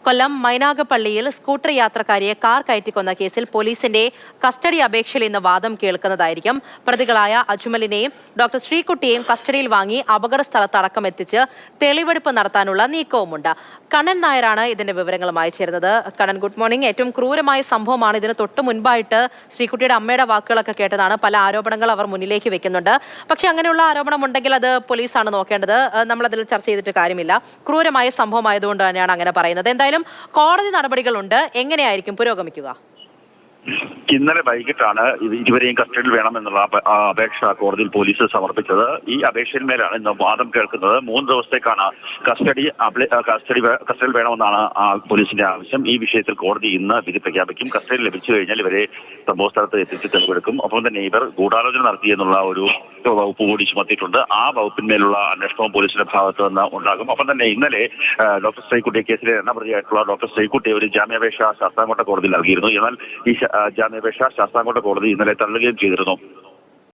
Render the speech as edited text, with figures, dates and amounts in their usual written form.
കൊല്ലം മൈനാഗപ്പള്ളിയിൽ scooter യാത്രക്കാരിയെ car കയറ്റിക്കൊന്ന കേസിൽ പോലീസിന്റെ custody അപേക്ഷയിൽ ഇന്ന് വാദം കേൾക്കുന്നതായിരിക്കും. പ്രതികളായ അജ്മലിനെയും ഡോക്ടർ ശ്രീകുട്ടിയെയും കസ്റ്റഡിയിൽ വാങ്ങി അപകട സ്ഥലത്തടക്കം എത്തിച്ച് തെളിവെടുപ്പ് നടത്താനുള്ള നീക്കവുമുണ്ട്. കണ്ണൻ നായരാണ് ഇതിന്റെ വിവരങ്ങളുമായി ചേരുന്നത്. Kannan, good morning. ഏറ്റവും ക്രൂരമായ സംഭവമാണ്. ഇതിന് തൊട്ട് മുൻപായിട്ട് ശ്രീകുട്ടിയുടെ അമ്മയുടെ വാക്കുകളൊക്കെ കേട്ടതാണ്. പല ആരോപണങ്ങൾ അവർ മുന്നിലേക്ക് വെക്കുന്നുണ്ട്. പക്ഷെ അങ്ങനെയുള്ള ആരോപണം ഉണ്ടെങ്കിൽ അത് പോലീസാണ് നോക്കേണ്ടത്. നമ്മളതിൽ ചർച്ച ചെയ്തിട്ട് കാര്യമില്ല. ക്രൂരമായ സംഭവമായതുകൊണ്ട് തന്നെയാണ് അങ്ങനെ പറയുന്നത്. എന്തായാലും കോടതി നടപടികളുണ്ട്. എങ്ങനെയായിരിക്കും പുരോഗമിക്കുക? ഇന്നലെ വൈകിട്ടാണ് ഇരുവരെയും കസ്റ്റഡിയിൽ വേണമെന്നുള്ള അപേക്ഷ കോടതിയിൽ പോലീസ് സമർപ്പിച്ചത്. ഈ അപേക്ഷയിന്മേലാണ് ഇന്ന് വാദം കേൾക്കുന്നത്. 3 ദിവസത്തേക്കാണ് കസ്റ്റഡിയിൽ വേണമെന്നാണ് പോലീസിന്റെ ആവശ്യം. ഈ വിഷയത്തിൽ കോടതി ഇന്ന് വിധി പ്രഖ്യാപിക്കും. കസ്റ്റഡി ലഭിച്ചു കഴിഞ്ഞാൽ ഇവരെ സംഭവ സ്ഥലത്ത് എത്തിച്ച് തെളിവെടുക്കും. ഒപ്പം തന്നെ ഇവർ ഗൂഢാലോചന നടത്തിയെന്നുള്ള ഒരു വകുപ്പ് കൂടി ചുമത്തിയിട്ടുണ്ട്. ആ വകുപ്പിന്മേലുള്ള അന്വേഷണവും പോലീസിന്റെ ഭാഗത്ത് നിന്ന് ഉണ്ടാകും. ഒപ്പം തന്നെ ഇന്നലെ ഡോക്ടർ ശ്രീകുട്ടി കേസിലെ പ്രതിയായിട്ടുള്ള ഡോക്ടർ ശ്രീകുട്ടി ഒരു ജാമ്യാപേക്ഷ ശാസ്താംകോട്ട കോടതിയിൽ നൽകിയിരുന്നു. എന്നാൽ ഈ ജാമ്യാപേക്ഷ ശാസ്താംകോട്ട കോടതി ഇന്നലെ തള്ളുകയും ചെയ്തിരുന്നു.